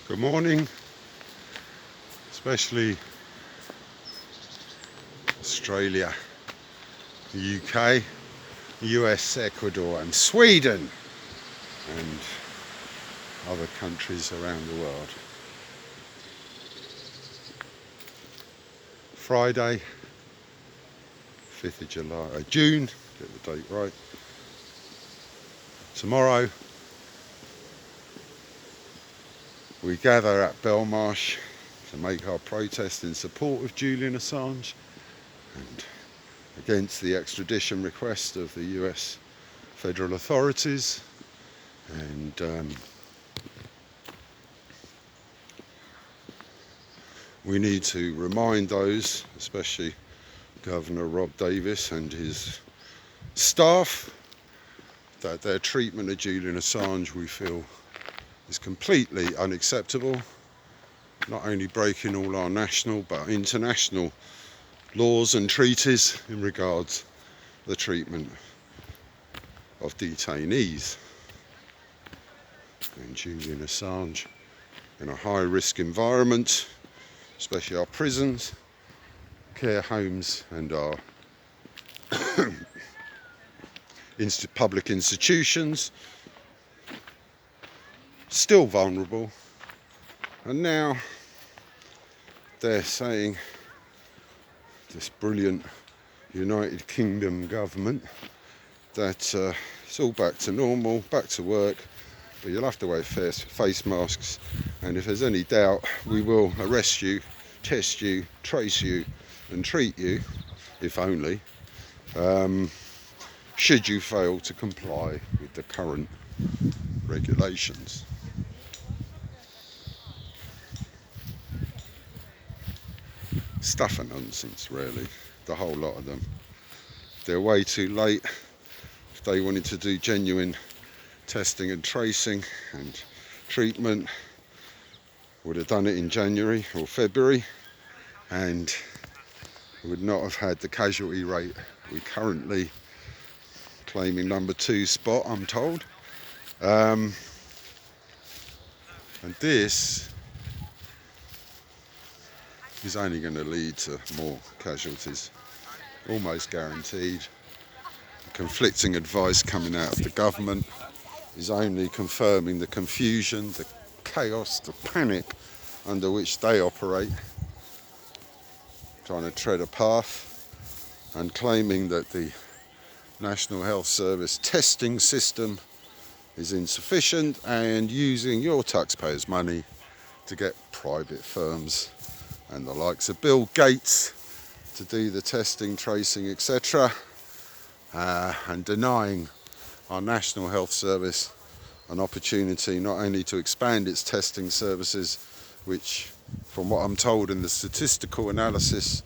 Good morning, especially Australia, the UK, US, Ecuador and Sweden and other countries around the world. Friday, 5th of June, get the date right. Tomorrow we gather at Belmarsh to make our protest in support of Julian Assange and against the extradition request of the US federal authorities, and we need to remind those, especially Governor Rob Davis and his staff, that their treatment of Julian Assange, we feel, is completely unacceptable, not only breaking all our national but international laws and treaties in regards to the treatment of detainees. And Julian Assange, in a high risk environment, especially our prisons, care homes and our public institutions, still vulnerable, and now they're saying, this brilliant United Kingdom government, that it's all back to normal, back to work, but you'll have to wear face masks, and if there's any doubt, we will arrest you, test you, trace you and treat you, if only, should you fail to comply with the current regulations. Stuff and nonsense, really, the whole lot of them. They're way too late. If they wanted to do genuine testing and tracing and treatment, would have done it in January or February, and would not have had the casualty rate we currently claiming number 2 spot, I'm told. And this is only going to lead to more casualties, almost guaranteed. Conflicting advice coming out of the government is only confirming the confusion, the chaos, the panic under which they operate, trying to tread a path and claiming that the National Health Service testing system is insufficient, and using your taxpayers' money to get private firms and the likes of Bill Gates to do the testing, tracing, etc., and denying our National Health Service an opportunity not only to expand its testing services, which, from what I'm told in the statistical analysis,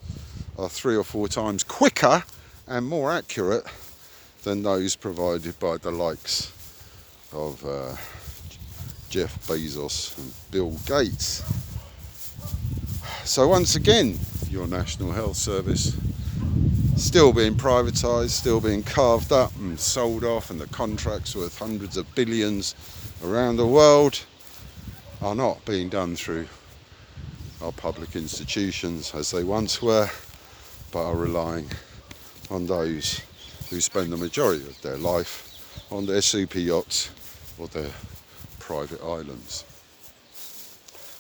are 3 or 4 times quicker and more accurate than those provided by the likes of Jeff Bezos and Bill Gates. So once again, your National Health Service still being privatised, still being carved up and sold off, and the contracts worth hundreds of billions around the world are not being done through our public institutions as they once were, but are relying on those who spend the majority of their life on their super yachts or their private islands.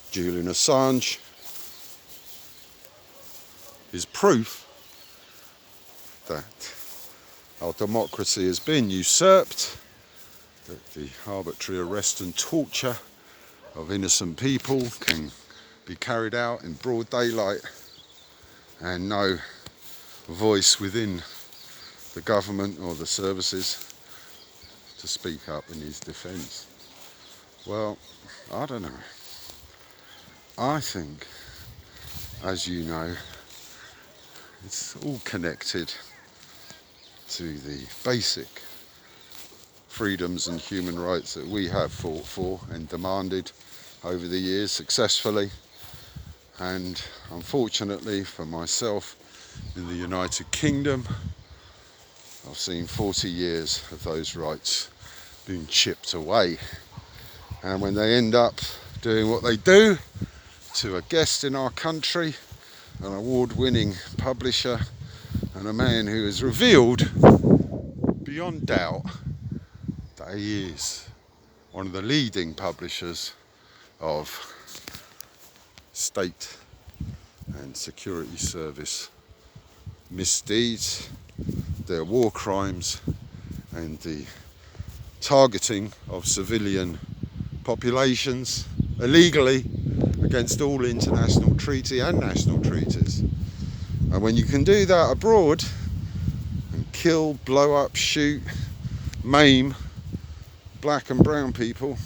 Julian Assange is proof that our democracy has been usurped, that the arbitrary arrest and torture of innocent people can be carried out in broad daylight, and no voice within the government or the services to speak up in his defence. Well, I don't know. I think, as you know, it's all connected to the basic freedoms and human rights that we have fought for and demanded over the years successfully. And unfortunately for myself, in the United Kingdom, I've seen 40 years of those rights being chipped away. And when they end up doing what they do to a guest in our country, an award-winning publisher, and a man who has revealed beyond doubt that he is one of the leading publishers of state and security service misdeeds, their war crimes, and the targeting of civilian populations illegally against all international treaty and national treaties. And when you can do that abroad and kill, blow up, shoot, maim black and brown people,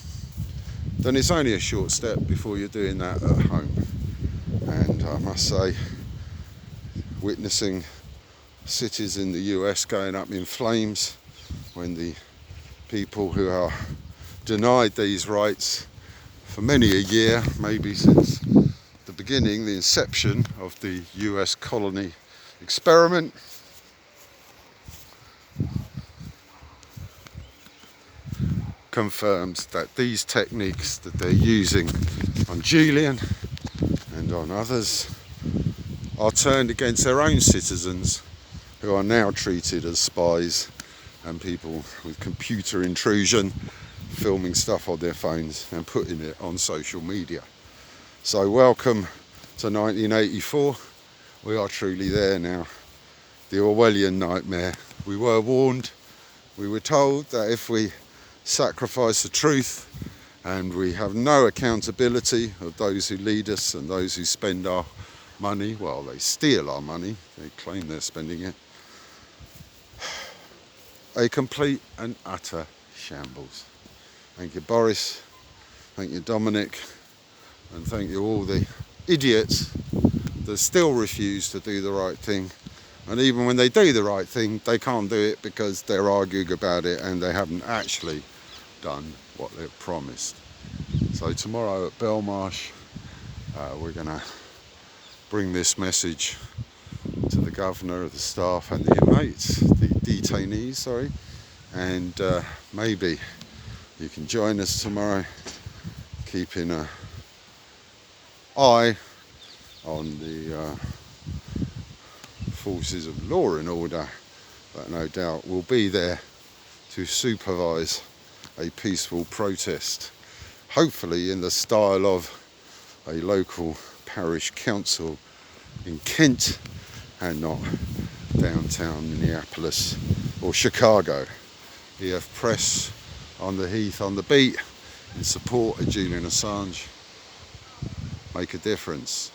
then it's only a short step before you're doing that at home. And I must say, witnessing cities in the US going up in flames when the people who are denied these rights for many a year, maybe since the beginning, the inception of the US colony experiment, confirms that these techniques that they're using on Julian and on others are turned against their own citizens, who are now treated as spies and people with computer intrusion, filming stuff on their phones and putting it on social media. So welcome to 1984. We are truly there now. The Orwellian nightmare. We were warned. We were told that if we sacrifice the truth and we have no accountability of those who lead us and those who spend our money, well, they steal our money, they claim they're spending it, a complete and utter shambles. Thank you, Boris. Thank you, Dominic. And thank you all the idiots that still refuse to do the right thing. And even when they do the right thing, they can't do it because they're arguing about it and they haven't actually done what they've promised. So tomorrow at Belmarsh, we're going to bring this message to the governor, the staff and the inmates, the detainees, sorry. And maybe you can join us tomorrow, keeping an eye on the forces of law and order that no doubt will be there to supervise a peaceful protest, hopefully in the style of a local parish council in Kent and not downtown Minneapolis or Chicago. EF Press on the Heath, on the beat, in support of Julian Assange. Make a difference.